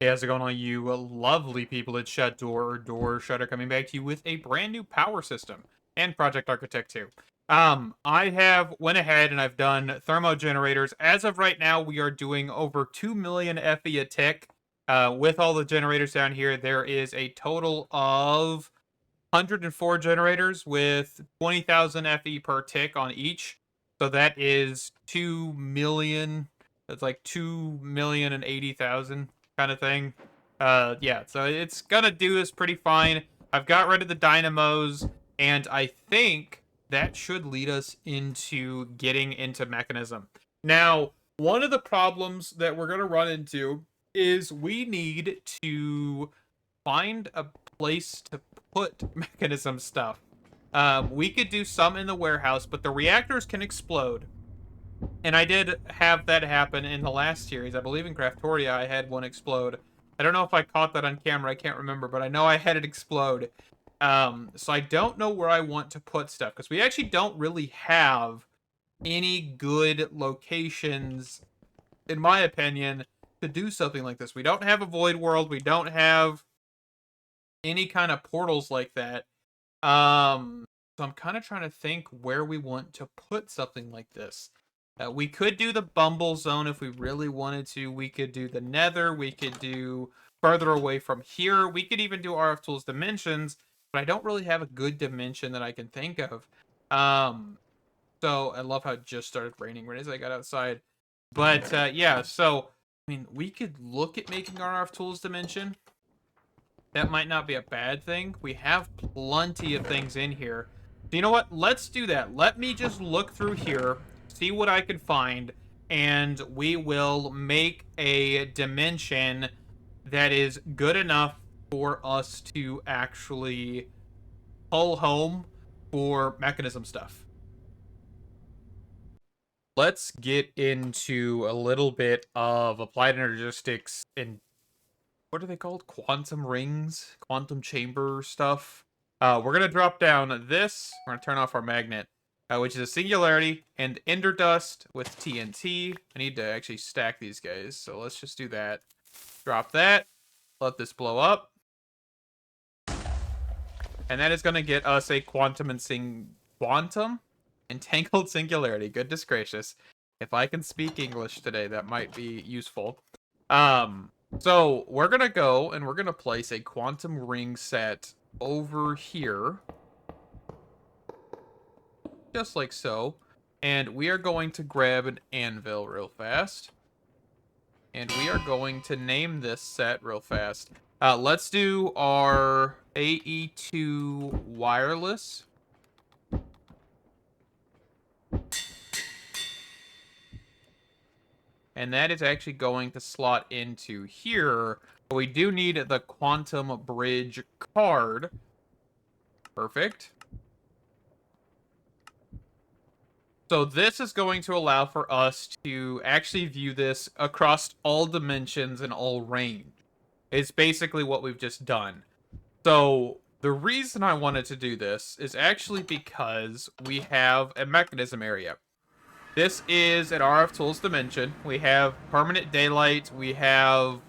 Hey, how's it going on, you lovely people at Door Shutter, coming back to you with a brand new power system and Project Architect 2. I have went ahead and I've done thermo generators. As of right now, we are doing over 2 million FE a tick. With all the generators down here, there is a total of 104 generators with 20,000 FE per tick on each. So that is 2 million. That's like 2,080,000 kind of thing. Yeah, so it's gonna do this pretty fine. I've got rid of the dynamos, and I think that should lead us into getting into mechanism. Now, one of the problems that we're gonna run into is we need to find a place to put mechanism stuff. We could do some in the warehouse, but the reactors can explode. And I did have that happen in the last series. I believe in Craftoria I had one explode. I don't know if I caught that on camera. I can't remember, but I know I had it explode. So I don't know where I want to put stuff, because we actually don't really have any good locations, in my opinion, to do something like this. We don't have a void world. We don't have any kind of portals like that. So I'm kind of trying to think where we want to put something like this. We could do the Bumble Zone if we really wanted to. We could do the Nether. We could do further away from here. We could even do RF Tools Dimensions, but I don't really have a good dimension that I can think of. So I love how it just started raining right as I got outside. But yeah, so I mean, we could look at making our RF Tools Dimension. That might not be a bad thing. We have plenty of things in here. So you know what? Let's do that. Let me just look through here, see what I can find, and we will make a dimension that is good enough for us to actually pull home for mechanism stuff. Let's get into a little bit of applied energistics and what are they called? Quantum rings, quantum chamber stuff. We're gonna drop down this. We're gonna turn off our magnet, which is a singularity and ender dust with TNT. I need to actually stack these guys, so let's just do that. Drop that. Let this blow up, and that is gonna get us a quantum entangled singularity. Goodness gracious! If I can speak English today, that might be useful. So we're gonna go and we're gonna place a quantum ring set over here, just like so. And we are going to grab an anvil real fast. And we are going to name this set real fast. Let's do our AE2 wireless. And that is actually going to slot into here. But we do need the quantum bridge card. Perfect. So this is going to allow for us to actually view this across all dimensions and all range. It's basically what we've just done. So the reason I wanted to do this is actually because we have a mechanism area. This is an RF Tools dimension. We have permanent daylight. We have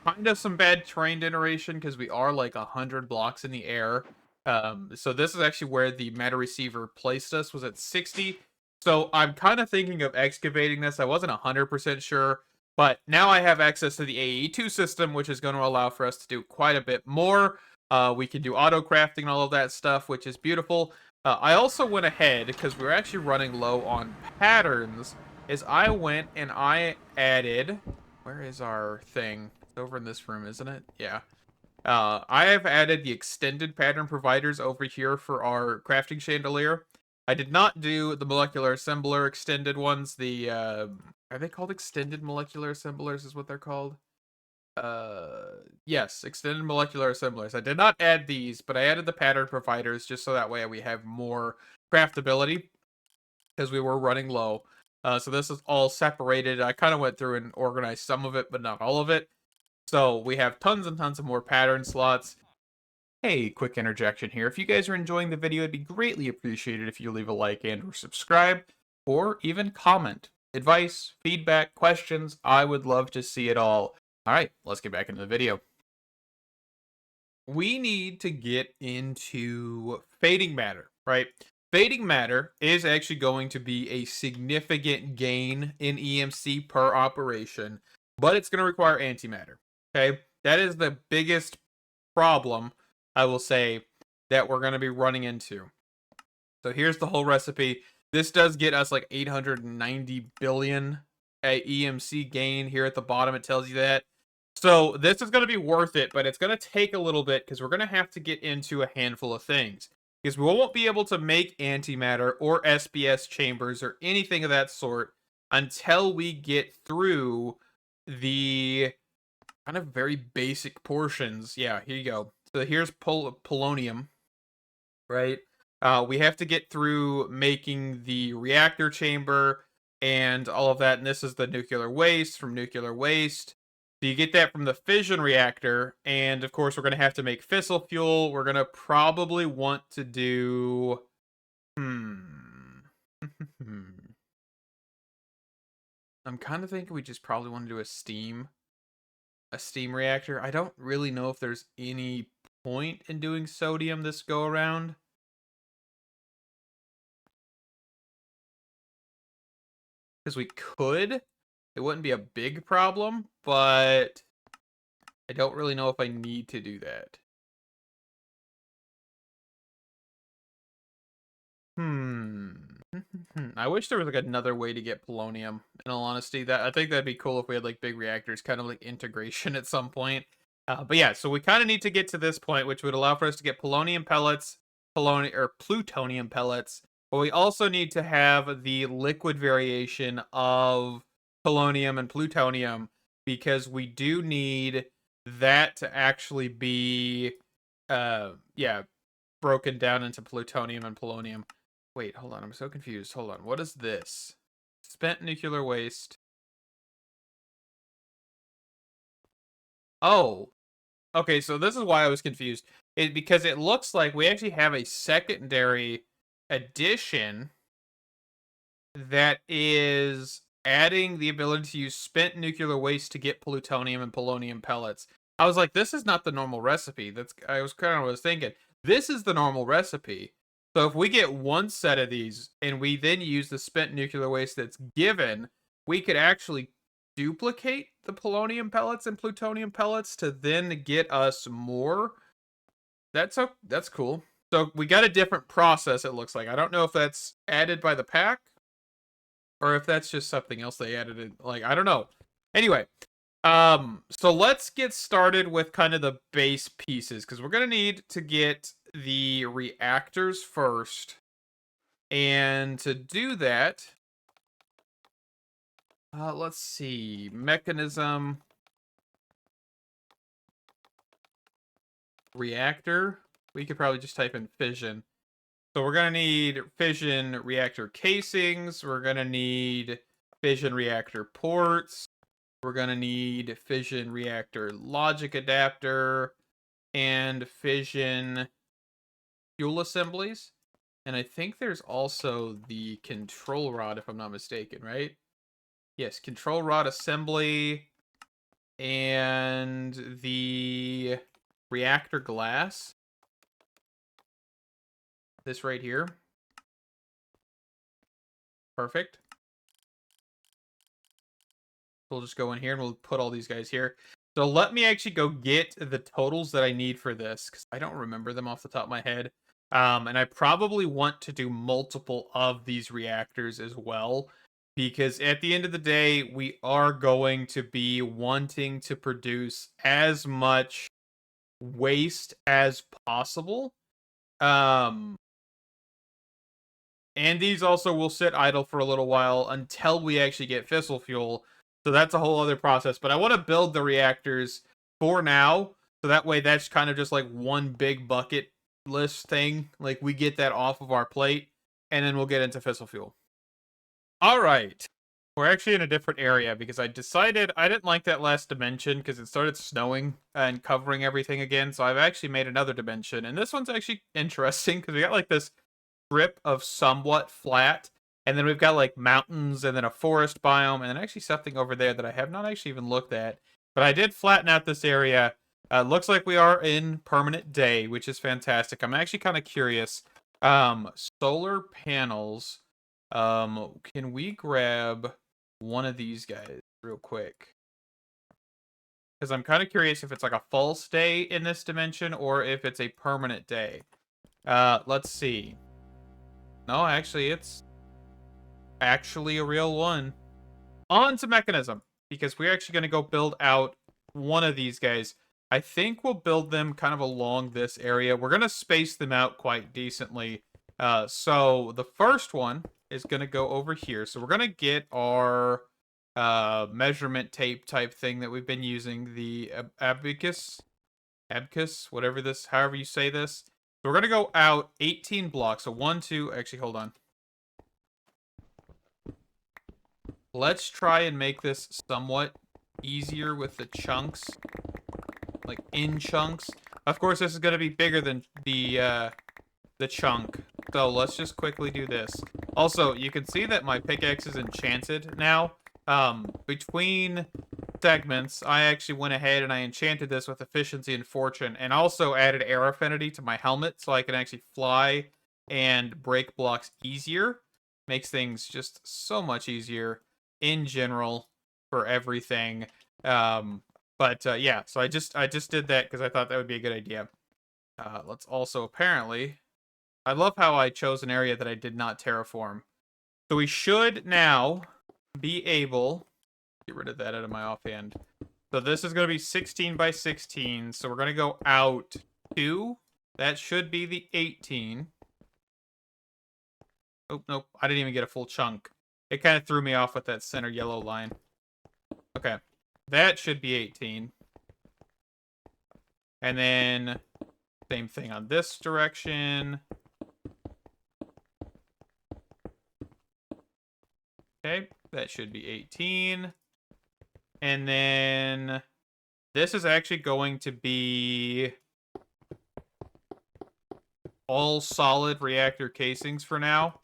kind of some bad terrain generation because we are like 100 blocks in the air. So this is actually where the meta receiver placed us, was at 60. So I'm kind of thinking of excavating this. I wasn't 100% sure, but now I have access to the AE2 system, which is going to allow for us to do quite a bit more. We can do auto crafting and all of that stuff, which is beautiful. I also went ahead, because we were actually running low on patterns, is I went and I added... Where is our thing? It's over in this room, isn't it? Yeah. I have added the extended pattern providers over here for our crafting chandelier. I did not do the molecular assembler extended ones. The, are they called extended molecular assemblers is what they're called? Yes, extended molecular assemblers. I did not add these, but I added the pattern providers just so that way we have more craftability, because we were running low. So this is all separated. I kind of went through and organized some of it, but not all of it. So we have tons and tons of more pattern slots. Hey, quick interjection here. If you guys are enjoying the video, it'd be greatly appreciated if you leave a like and or subscribe, or even comment. Advice, feedback, questions, I would love to see it all. All right, let's get back into the video. We need to get into fading matter, right? Fading matter is actually going to be a significant gain in EMC per operation, but it's going to require antimatter. Okay, that is the biggest problem, I will say, that we're going to be running into. So here's the whole recipe. This does get us like 890 billion EMC gain. Here at the bottom, it tells you that. So this is going to be worth it, but it's going to take a little bit because we're going to have to get into a handful of things. Because we won't be able to make antimatter or SBS chambers or anything of that sort until we get through the kind of very basic portions. Yeah, here you go. So here's polonium, right? We have to get through making the reactor chamber and all of that, and this is the nuclear waste from nuclear waste. So you get that from the fission reactor, and of course we're going to have to make fissile fuel. We're going to probably want to do... I'm kind of thinking we just probably want to do a steam reactor. I don't really know if there's any point in doing sodium this go around. Because we could. It wouldn't be a big problem, but I don't really know if I need to do that. I wish there was like another way to get polonium, in all honesty. I think that'd be cool if we had like big reactors, kind of like integration at some point. But yeah, so we kind of need to get to this point, which would allow for us to get polonium pellets, plutonium pellets. But we also need to have the liquid variation of polonium and plutonium, because we do need that to actually be, broken down into plutonium and polonium. Wait, hold on. I'm so confused. Hold on. What is this? Spent nuclear waste. Oh. Okay, so this is why I was confused. Because it looks like we actually have a secondary addition that is adding the ability to use spent nuclear waste to get plutonium and polonium pellets. I was like, this is not the normal recipe. I was kind of what I was thinking. This is the normal recipe. So if we get one set of these and we then use the spent nuclear waste that's given, we could actually duplicate the polonium pellets and plutonium pellets to then get us more. That's cool. So we got a different process, it looks like. I don't know if that's added by the pack or if that's just something else they added in. Like, I don't know. Anyway, so let's get started with kind of the base pieces, because we're going to need to get the reactors first. And to do that, let's see, mechanism, reactor. We could probably just type in fission. So we're going to need fission reactor casings. We're going to need fission reactor ports. We're going to need fission reactor logic adapter and fission fuel assemblies. And I think there's also the control rod, if I'm not mistaken, right? Yes, control rod assembly and the reactor glass. This right here. Perfect. We'll just go in here and we'll put all these guys here. So let me actually go get the totals that I need for this, because I don't remember them off the top of my head. And I probably want to do multiple of these reactors as well, because at the end of the day, we are going to be wanting to produce as much waste as possible. And these also will sit idle for a little while until we actually get fissile fuel. So that's a whole other process. But I want to build the reactors for now. So that way that's kind of just like one big bucket list thing. Like we get that off of our plate. And then we'll get into fissile fuel. All right. We're actually in a different area because I decided I didn't like that last dimension because it started snowing and covering everything again. So I've actually made another dimension. And this one's actually interesting because we got like this strip of somewhat flat, and then we've got like mountains and then a forest biome, and then actually something over there that I have not actually even looked at, But I did flatten out this area. Looks like we are in permanent day, which is fantastic. I'm actually kind of curious. Solar panels. Can we grab one of these guys real quick? Because I'm kind of curious if it's like a false day in this dimension or if it's a permanent day. Let's see. No, actually, it's actually a real one. On to mechanism, because we're actually going to go build out one of these guys. I think we'll build them kind of along this area. We're going to space them out quite decently. So the first one is going to go over here. So we're going to get our measurement tape type thing that we've been using, the abacus, whatever this, however you say this. So we're going to go out 18 blocks. So 1, 2, actually, hold on. Let's try and make this somewhat easier with the chunks, like in chunks. Of course, this is going to be bigger than the chunk. So let's just quickly do this. Also, you can see that my pickaxe is enchanted now. Between segments, I actually went ahead and I enchanted this with efficiency and fortune, and also added air affinity to my helmet so I can actually fly and break blocks easier. Makes things just so much easier in general for everything. Yeah, so I just did that because I thought that would be a good idea. Let's also apparently, I love how I chose an area that I did not terraform. So we should now be able, get rid of that out of my offhand. So this is going to be 16 by 16. So we're going to go out 2. That should be the 18. Oh, nope. I didn't even get a full chunk. It kind of threw me off with that center yellow line. Okay. That should be 18. And then same thing on this direction. Okay. That should be 18. And then this is actually going to be all solid reactor casings for now.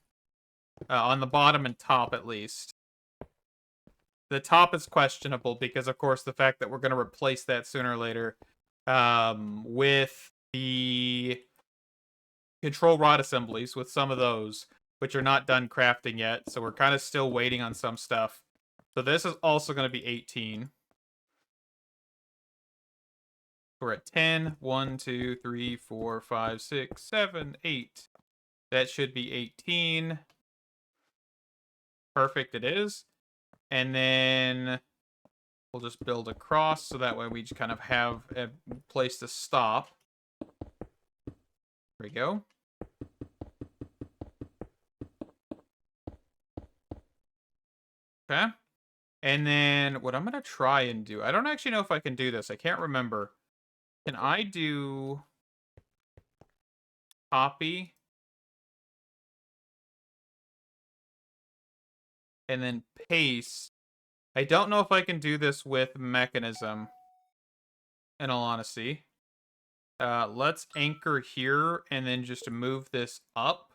On the bottom and top, at least. The top is questionable because, of course, the fact that we're going to replace that sooner or later with the control rod assemblies, with some of those, which are not done crafting yet. So we're kind of still waiting on some stuff. So this is also going to be 18. We're at 10. 1, 2, 3, 4, 5, 6, 7, 8. That should be 18. Perfect, it is. And then we'll just build across so that way we just kind of have a place to stop. There we go. Okay. And then what I'm going to try and do, I don't actually know if I can do this. I can't remember. Can I do copy and then paste? I don't know if I can do this with mechanism, in all honesty. Let's anchor here and then just move this up.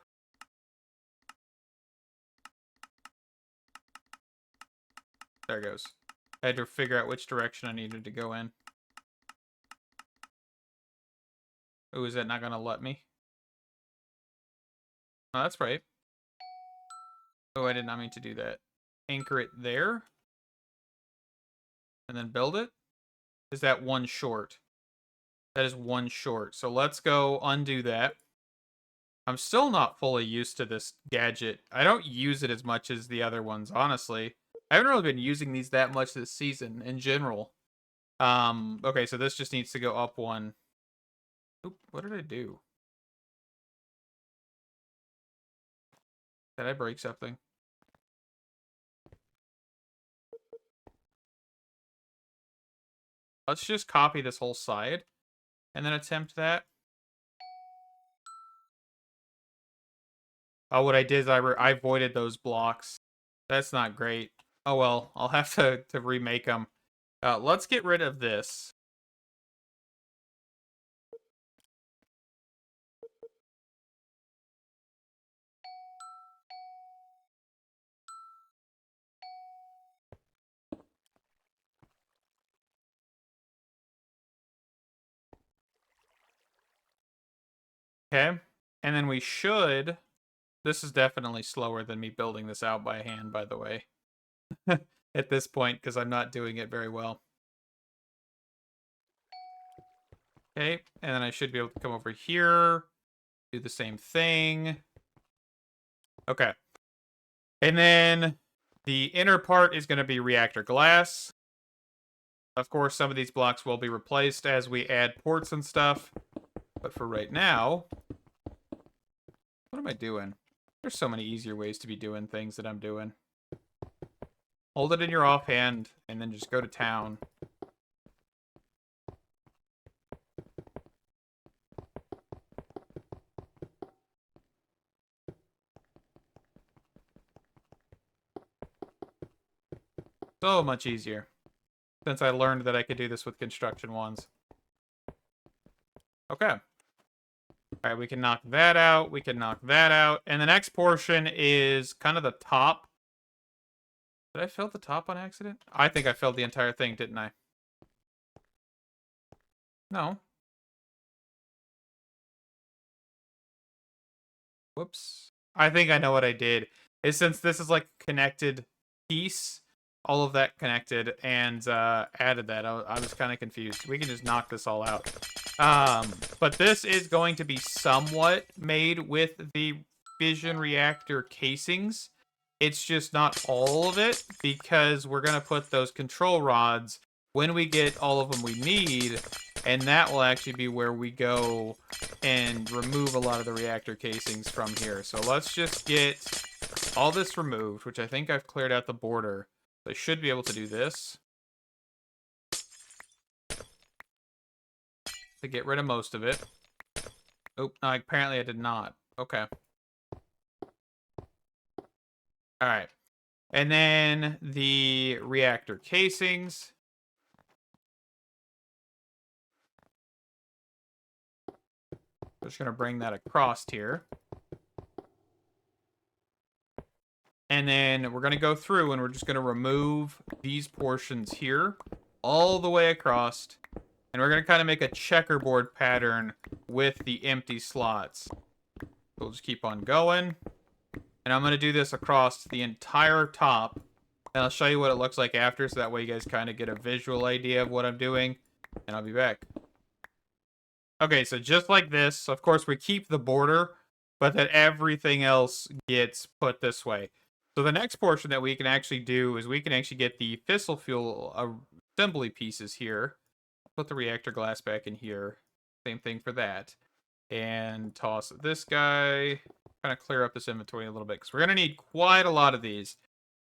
There it goes. I had to figure out which direction I needed to go in. Oh, is that not going to let me? Oh, that's right. Oh, I did not mean to do that. Anchor it there. And then build it. Is that one short? That is one short. So let's go undo that. I'm still not fully used to this gadget. I don't use it as much as the other ones, honestly. I haven't really been using these that much this season in general. Okay, so this just needs to go up one. Oop, what did I do? Did I break something? Let's just copy this whole side and then attempt that. Oh, what I did is I voided those blocks. That's not great. Oh well, I'll have to remake them. Let's get rid of this. Okay. And then we should... This is definitely slower than me building this out by hand, by the way. At this point, because I'm not doing it very well. Okay, and then I should be able to come over here, do the same thing. Okay. And then the inner part is going to be reactor glass. Of course, some of these blocks will be replaced as we add ports and stuff. But for right now, what am I doing? There's so many easier ways to be doing things that I'm doing. Hold it in your offhand, and then just go to town. So much easier. Since I learned that I could do this with construction ones. Okay. Alright, we can knock that out. We can knock that out. And the next portion is kind of the top. Did I fill the top on accident? I think I filled the entire thing, didn't I? No. Whoops. I think I know what I did. Is since this is like a connected piece, all of that connected, and added that. I was kind of confused. We can just knock this all out. But this is going to be somewhat made with the fission reactor casings. It's just not all of it, because we're going to put those control rods when we get all of them we need, and that will actually be where we go and remove a lot of the reactor casings from here. So let's just get all this removed, which I think I've cleared out the border. I should be able to do this to get rid of most of it. Oh, no, apparently I did not. Okay. Alright. And then the reactor casings. I'm just going to bring that across here. And then we're going to go through and we're just going to remove these portions here all the way across. And we're going to kind of make a checkerboard pattern with the empty slots. We'll just keep on going. And I'm going to do this across the entire top. And I'll show you what it looks like after, so that way you guys kind of get a visual idea of what I'm doing. And I'll be back. Okay, so just like this, of course we keep the border, but that everything else gets put this way. So the next portion that we can actually do is we can actually get the fissile fuel assembly pieces here. Put the reactor glass back in here. Same thing for that. And toss this guy. Kind of clear up this inventory a little bit, because we're going to need quite a lot of these.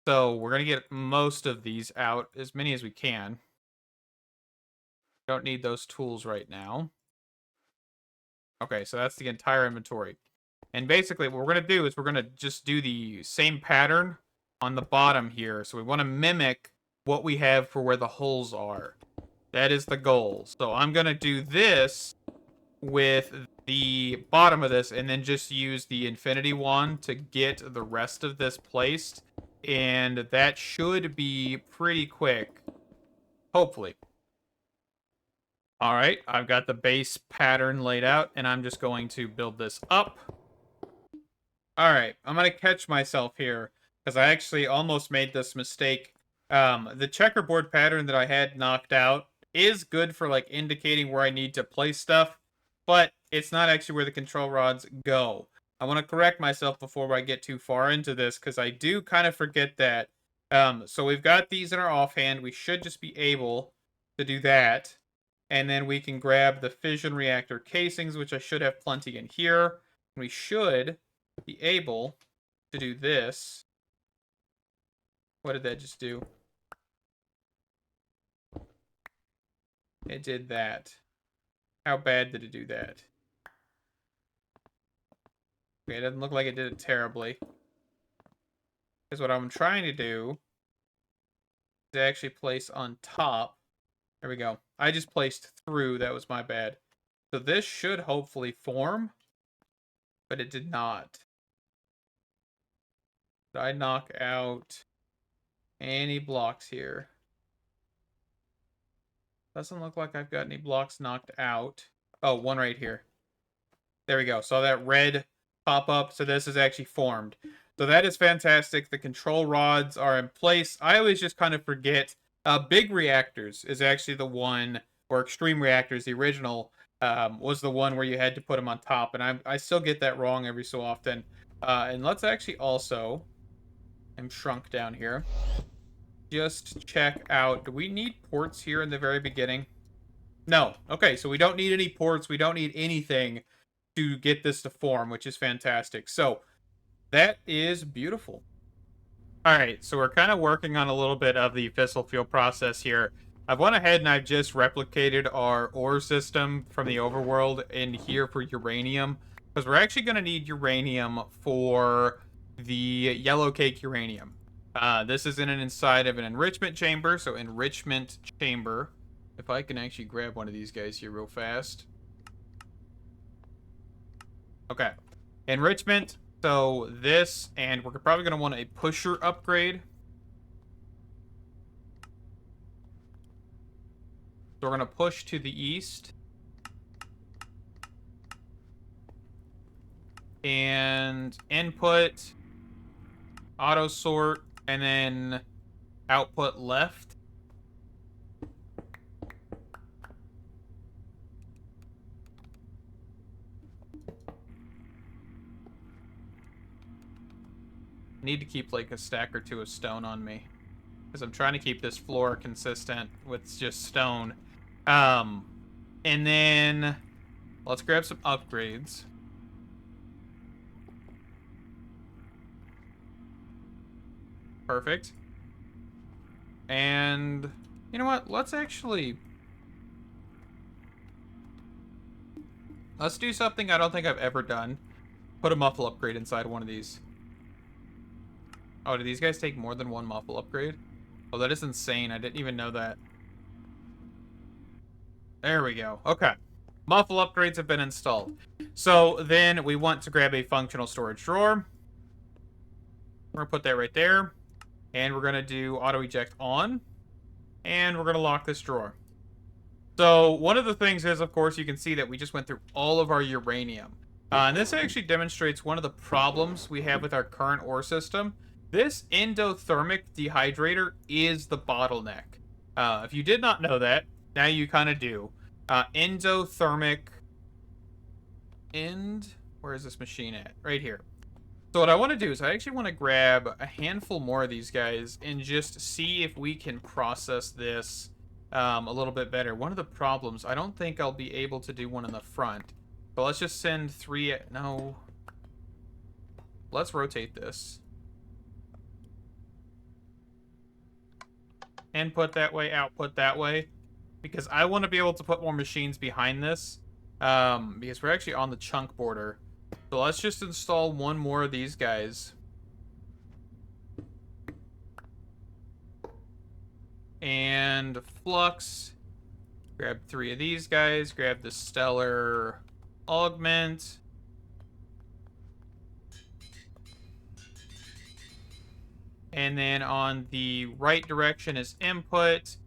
So we're going to get most of these out, as many as we can. Don't need those tools right now. Okay, so that's the entire inventory. And basically what we're going to do is we're going to just do the same pattern on the bottom here. So we want to mimic what we have for where the holes are. That is the goal. So I'm going to do this with the bottom of this and then just use the infinity wand to get the rest of this placed. And that should be pretty quick. Hopefully. All right, I've got the base pattern laid out, and I'm just going to build this up. All right, I'm going to catch myself here, because I actually almost made this mistake. The checkerboard pattern that I had knocked out is good for, like, indicating where I need to place stuff, but it's not actually where the control rods go. I want to correct myself before I get too far into this, because I do kind of forget that. So we've got these in our offhand. We should just be able to do that. And then we can grab the fission reactor casings, which I should have plenty in here. We should be able to do this. What did that just do? It did that. How bad did it do that? Okay, it doesn't look like it did it terribly. Because what I'm trying to do is actually place on top. There we go. I just placed through. That was my bad. So this should hopefully form, but it did not. Did I knock out any blocks here? Doesn't look like I've got any blocks knocked out. Oh, one right here. There we go. Saw that red pop up. So this is actually formed. So that is fantastic. The control rods are in place. I always just kind of forget. Big reactors is actually the one, or extreme reactors, the original, was the one where you had to put them on top. And I still get that wrong every so often. And let's actually also, I'm shrunk down here. Just check out, do we need ports here in the very beginning? No. Okay, so we don't need any ports. We don't need anything to get this to form, which is fantastic. So that is beautiful. All right, so we're kind of working on a little bit of the fissile fuel process here. I've went ahead and I've just replicated our ore system from the overworld in here for uranium, because we're actually going to need uranium for the yellow cake uranium. This is inside of an enrichment chamber, so enrichment chamber. If I can actually grab one of these guys here real fast. Okay. Enrichment. So this, and we're probably going to want a pusher upgrade. So we're going to push to the east. And input, auto sort, and then output left. Need to keep like a stack or two of stone on me, because I'm trying to keep this floor consistent with just stone. And then let's grab some upgrades. Perfect. And you know what? Let's do something I don't think I've ever done. Put a muffle upgrade inside one of these. Oh, do these guys take more than one muffle upgrade? Oh, that is insane. I didn't even know that. There we go. Okay. Muffle upgrades have been installed. So then we want to grab a functional storage drawer. We're going to put that right there. And we're going to do auto eject on. And we're going to lock this drawer. So one of the things is, of course, you can see that we just went through all of our uranium. And this actually demonstrates one of the problems we have with our current ore system. This endothermic dehydrator is the bottleneck. If you did not know that, now you kind of do. Endothermic... Where is this machine at? Right here. So what I want to do is I actually want to grab a handful more of these guys and just see if we can process this a little bit better. One of the problems, I don't think I'll be able to do one in the front. But let's just send 3... No. Let's rotate this. Input that way, output that way. Because I want to be able to put more machines behind this. Because we're actually on the chunk border. So let's just install one more of these guys. And flux. Grab 3 of these guys. Grab the stellar augment. And then on the right direction is input.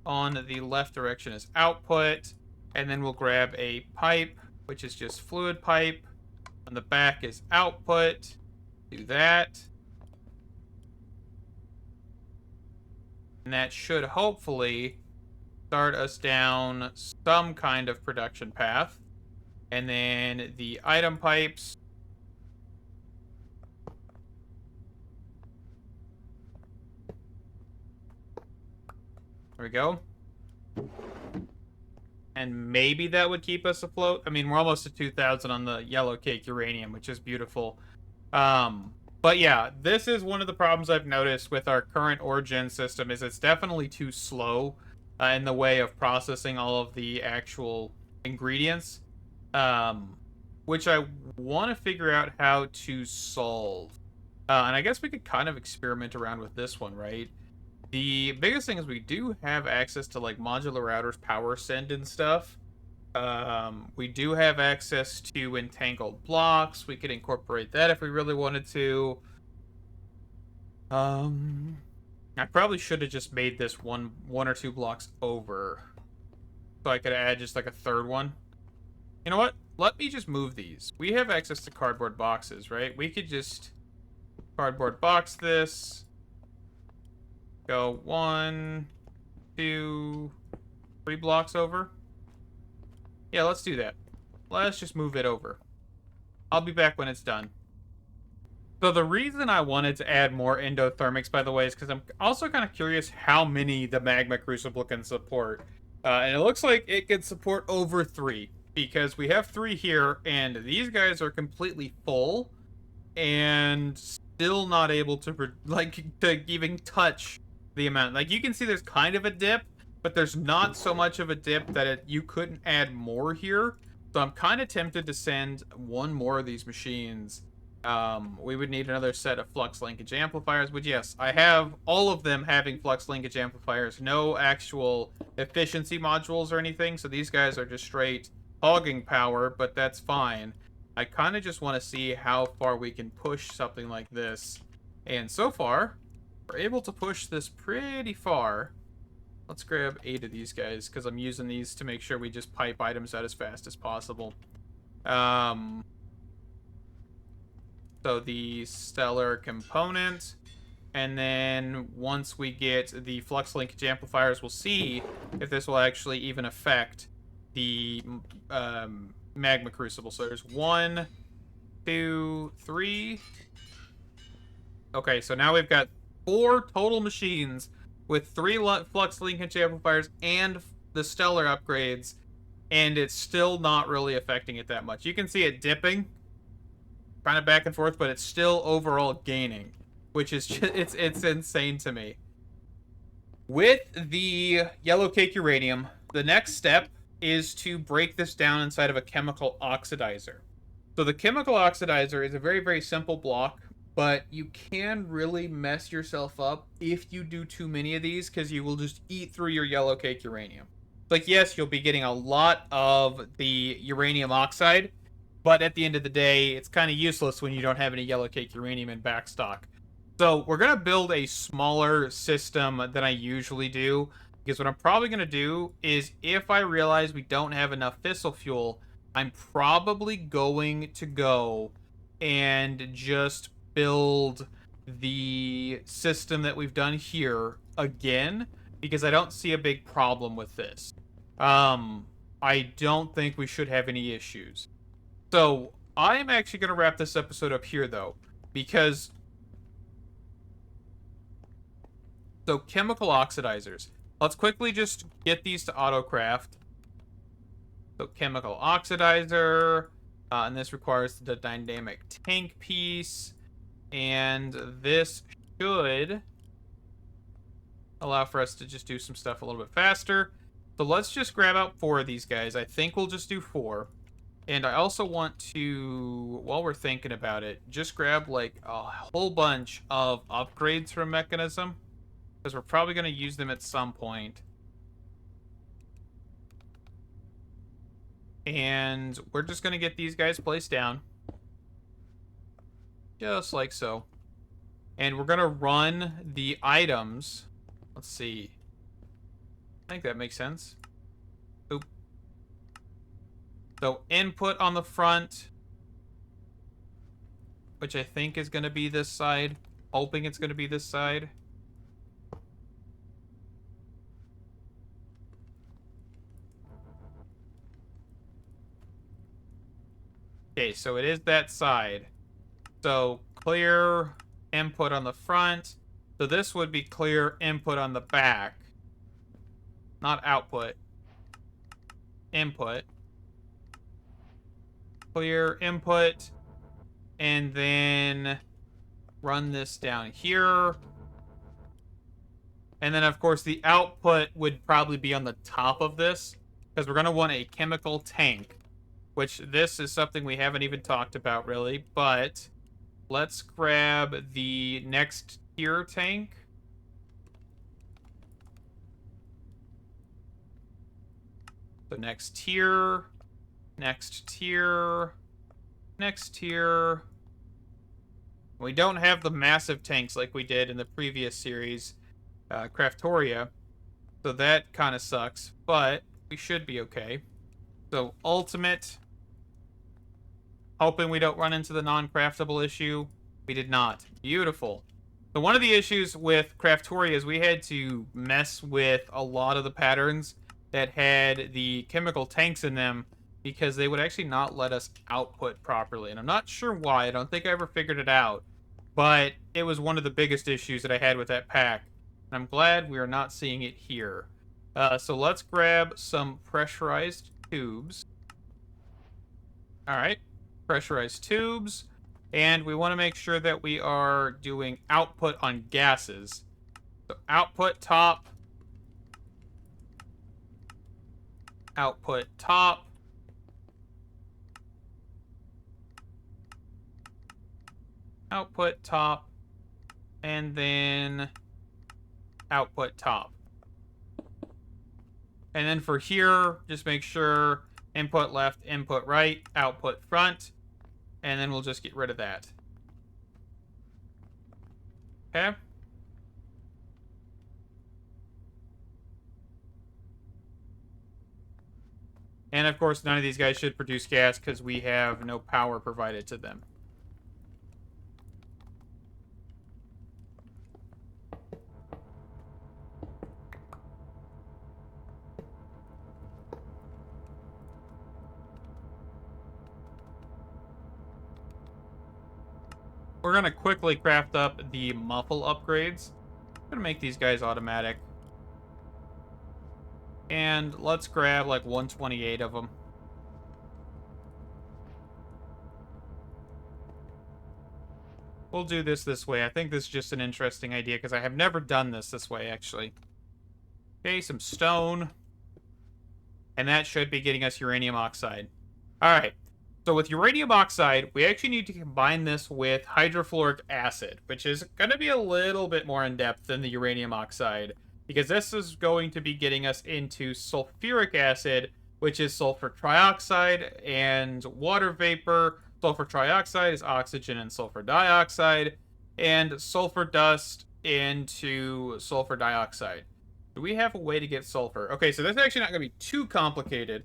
On the left direction is output. And then we'll grab a pipe, which is just fluid pipe. On the back is output. Do that. And that should hopefully start us down some kind of production path. And then the item pipes. There we go. And maybe that would keep us afloat. I mean, we're almost at 2,000 on the yellow cake uranium, which is beautiful. But yeah, this is one of the problems I've noticed with our current origin system is it's definitely too slow in the way of processing all of the actual ingredients, which I want to figure out how to solve. And I guess we could kind of experiment around with this one, right? The biggest thing is we do have access to like modular routers, power send and stuff. We do have access to entangled blocks. We could incorporate that if we really wanted to. I probably should have just made this one or two blocks over, so I could add just like a third one. You know what? let me just move these. We have access to cardboard boxes, right? We could just cardboard box this. Go 1, 2, 3 blocks over. Yeah, let's do that. Let's just move it over. I'll be back when it's done. So the reason I wanted to add more endothermics, by the way, is because I'm also kind of curious how many the Magma Crucible can support. And it looks like it can support over 3, because we have 3 here, and these guys are completely full, and still not able to, to even touch the amount. Like, you can see there's kind of a dip, but there's not so much of a dip that you couldn't add more here. So I'm kind of tempted to send one more of these machines. We would need another set of flux linkage amplifiers, but yes, I have all of them having flux linkage amplifiers, no actual efficiency modules or anything, so these guys are just straight hogging power, but that's fine. I kind of just want to see how far we can push something like this, and so far, we're able to push this pretty far. Let's grab 8 of these guys, because I'm using these to make sure we just pipe items out as fast as possible. So the stellar component, and then once we get the flux linkage amplifiers, we'll see if this will actually even affect the magma crucible. So there's 1, 2, 3. Okay, so now we've got 4 total machines with 3 flux linkage amplifiers and the stellar upgrades, and it's still not really affecting it that much. You can see it dipping kind of back and forth, but it's still overall gaining, which is just, it's insane to me. With the yellow cake uranium, the next step is to break this down inside of a chemical oxidizer. So the chemical oxidizer is a very, very simple block, but you can really mess yourself up if you do too many of these, because you will just eat through your yellow cake uranium. Like, yes, you'll be getting a lot of the uranium oxide, but at the end of the day, it's kind of useless when you don't have any yellow cake uranium in backstock. So we're going to build a smaller system than I usually do, because what I'm probably going to do is, if I realize we don't have enough fissile fuel, I'm probably going to go and just build the system that we've done here again, because I don't see a big problem with this. I don't think we should have any issues. So, I'm actually going to wrap this episode up here, though, because... So, chemical oxidizers. Let's quickly just get these to autocraft. So, chemical oxidizer, and this requires the dynamic tank piece, and this should allow for us to just do some stuff a little bit faster. So, let's just grab out 4 of these guys. I think we'll just do 4. And I also want to, while we're thinking about it, just grab like a whole bunch of upgrades from Mechanism, because we're probably going to use them at some point. And we're just going to get these guys placed down. Just like so. And we're going to run the items. Let's see. I think that makes sense. Oop. So input on the front, which I think is going to be this side. Hoping it's going to be this side. Okay, so it is that side. So clear input on the front. So this would be clear input on the back. Not output. Input. Clear input. And then run this down here. And then, of course, the output would probably be on the top of this, because we're going to want a chemical tank, which this is something we haven't even talked about, really. But let's grab the next tier tank. So next tier, next tier, next tier. We don't have the massive tanks like we did in the previous series, Craftoria. So that kind of sucks, but we should be okay. So ultimate, Hoping we don't run into the non-craftable issue. We did not. Beautiful. So one of the issues with Craftoria is we had to mess with a lot of the patterns that had the chemical tanks in them because they would actually not let us output properly. And I'm not sure why. I don't think I ever figured it out. But it was one of the biggest issues that I had with that pack. And I'm glad we are not seeing it here. So let's grab some pressurized tubes. Alright. Pressurized tubes. And we want to make sure that we are doing output on gases. So output top. Output top. Output top. And then output top. And then for here, just make sure input left, input right, output front. And then we'll just get rid of that. Okay. And of course, none of these guys should produce gas because we have no power provided to them. We're going to quickly craft up the muffle upgrades. I'm going to make these guys automatic. And let's grab like 128 of them. We'll do this way. I think this is just an interesting idea because I have never done this way, actually. Okay, some stone. And that should be getting us uranium oxide. Alright. So with uranium oxide, we actually need to combine this with hydrofluoric acid, which is going to be a little bit more in-depth than the uranium oxide, because this is going to be getting us into sulfuric acid, which is sulfur trioxide and water vapor. Sulfur trioxide is oxygen and sulfur dioxide, and sulfur dust into sulfur dioxide. Do we have a way to get sulfur? Okay, so that's actually not going to be too complicated,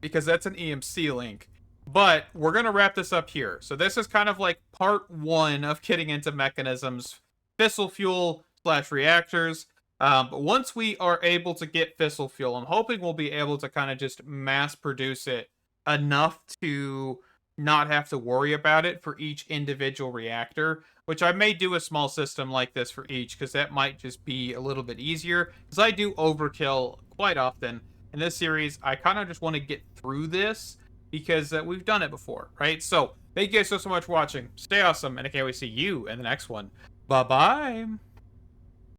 because that's an EMC link. But we're going to wrap this up here. So this is kind of like part 1 of getting into mechanisms, fissile fuel / reactors. But once we are able to get fissile fuel, I'm hoping we'll be able to kind of just mass produce it enough to not have to worry about it for each individual reactor, which I may do a small system like this for each, because that might just be a little bit easier, because I do overkill quite often. In this series, I kind of just want to get through this, because we've done it before, right? So, thank you guys so much for watching. Stay awesome, and I can't wait to see you in the next one. Bye-bye!